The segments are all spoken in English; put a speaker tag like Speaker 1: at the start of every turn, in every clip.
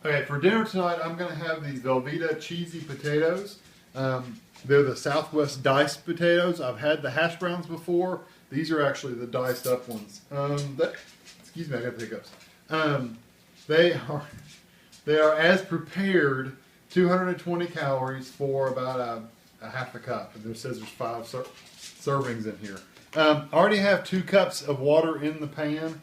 Speaker 1: Okay, for dinner tonight, I'm going to have these Velveeta Cheesy Potatoes. They're the Southwest diced potatoes. I've had the hash browns before. These are actually the diced up ones. Excuse me, I got the hiccups. They are as prepared, 220 calories for about a half a cup. And it says there's 5 servings in here. I already have 2 cups of water in the pan.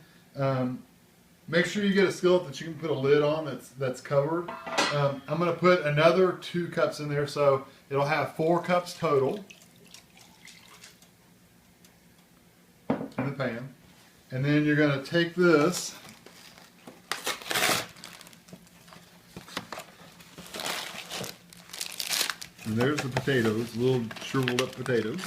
Speaker 1: Make sure you get a skillet that you can put a lid on that's covered. I'm going to put another 2 cups in there, so it'll have 4 cups total in the pan. And then you're going to take this and there's the potatoes, little shriveled up potatoes.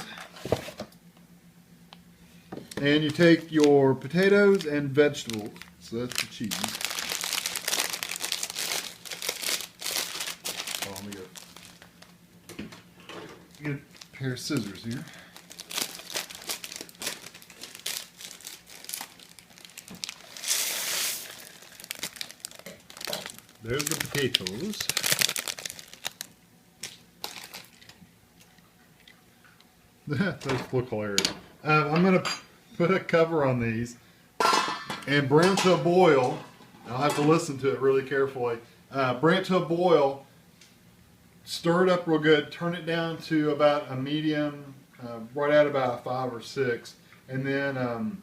Speaker 1: And you take your potatoes and vegetables. So that's the cheese. Oh, let me get a pair of scissors here. There's the potatoes. Those look hilarious. I'm going to put a cover on these and bring it to a boil. I'll have to listen to it really carefully. Bring it to a boil, stir it up real good, turn it down to about a medium, right at about a 5 or 6, and then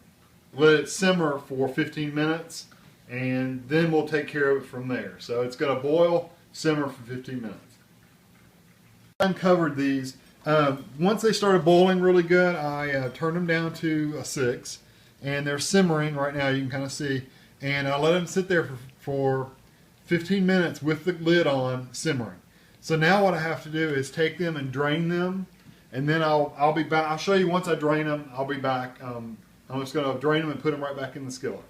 Speaker 1: let it simmer for 15 minutes, and then we'll take care of it from there. So it's going to boil, simmer for 15 minutes. I uncovered these. Once they started boiling really good, I turned them down to a 6. And they're simmering right now, you can kind of see. And I let them sit there for 15 minutes with the lid on, simmering. So now what I have to do is take them and drain them. And then I'll be back. I'll show you once I drain them, I'll be back. I'm just going to drain them and put them right back in the skillet.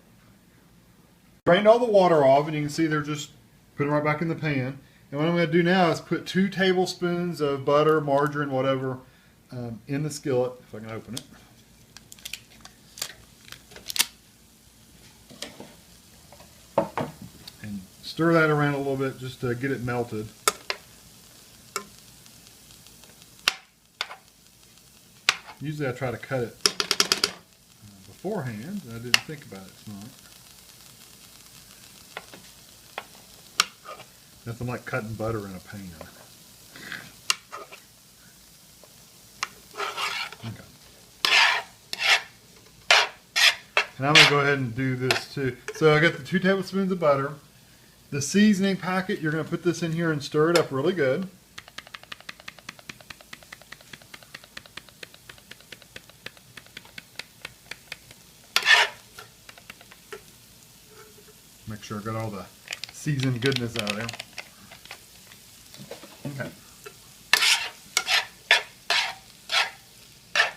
Speaker 1: Drained all the water off, and you can see they're just put them right back in the pan. And what I'm going to do now is put 2 tablespoons of butter, margarine, whatever, in the skillet, if I can open it. And stir that around a little bit just to get it melted. Usually I try to cut it beforehand. I didn't think about it tonight. Nothing like cutting butter in a pan. Okay. And I'm going to go ahead and do this too. So I got the 2 tablespoons of butter. The seasoning packet, you're going to put this in here and stir it up really good. Make sure I got all the seasoned goodness out of there. Okay.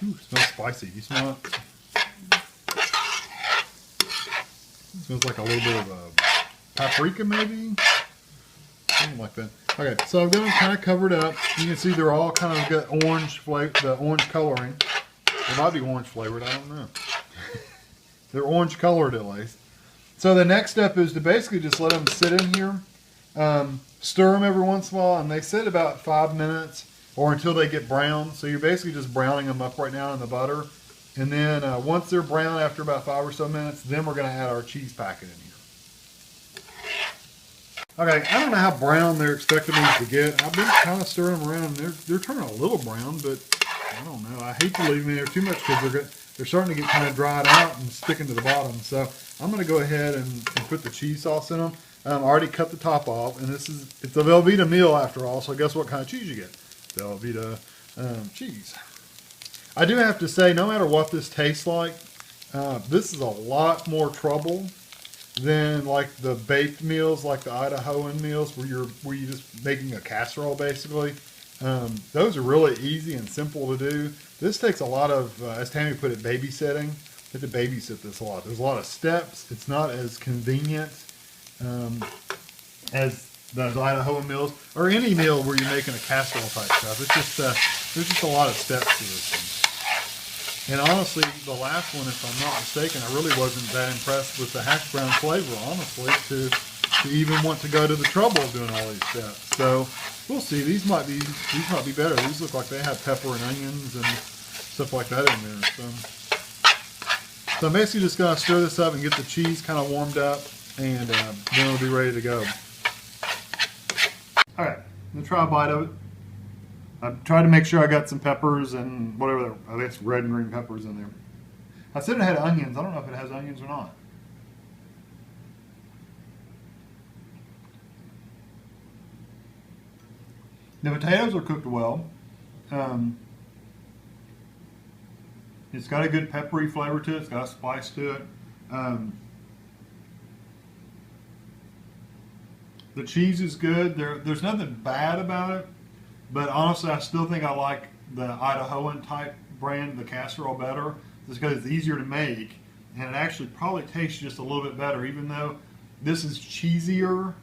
Speaker 1: Ooh, it smells spicy. Do you smell it? It smells like a little bit of a paprika, maybe? Something like that. Okay, so I'm going to kind of cover it up. You can see they're all kind of got orange flavor, the orange coloring. They might be orange flavored, I don't know. They're orange colored at least. So the next step is to basically just let them sit in here. Stir them every once in a while, and they sit about 5 minutes or until they get brown. So you're basically just browning them up right now in the butter. And then once they're brown after about 5 or so minutes, then we're going to add our cheese packet in here. Okay, I don't know how brown they're expecting these to get. I've been kind of stirring them around. They're turning a little brown, but I don't know. I hate to leave them in there too much because they're starting to get kind of dried out and sticking to the bottom. So I'm going to go ahead and put the cheese sauce in them. I already cut the top off, and it's a Velveeta meal after all, so guess what kind of cheese you get? Velveeta cheese. I do have to say, no matter what this tastes like, this is a lot more trouble than like the baked meals, like the Idahoan meals, where you're just making a casserole basically. Those are really easy and simple to do. This takes a lot of, as Tammy put it, babysitting. You have to babysit this a lot. There's a lot of steps. It's not as convenient as those Idahoan meals or any meal where you're making a casserole type stuff. It's just there's just a lot of steps to this thing. And honestly, the last one, if I'm not mistaken, I really wasn't that impressed with the hash brown flavor, honestly, to to even want to go to the trouble of doing all these steps. So we'll see. These might be better. These look like they have pepper and onions and stuff like that in there. So I'm basically just gonna stir this up and get the cheese kind of warmed up, and then it'll be ready to go. All right, I'm gonna try a bite of it. I tried to make sure I got some peppers and whatever, I think it's red and green peppers in there. I said it had onions. I don't know if it has onions or not. The potatoes are cooked well. It's got a good peppery flavor to it. It's got a spice to it. The cheese is good. There's nothing bad about it, but honestly, I still think I like the Idahoan type brand, the casserole, better, just because it's easier to make, and it actually probably tastes just a little bit better, even though this is cheesier.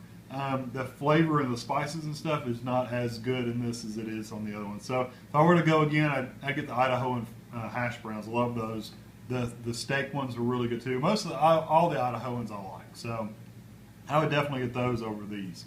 Speaker 1: The flavor and the spices and stuff is not as good in this as it is on the other one. So if I were to go again, I'd get the Idahoan hash browns. I love those. The steak ones are really good too. All the Idahoans I like. So I would definitely get those over these.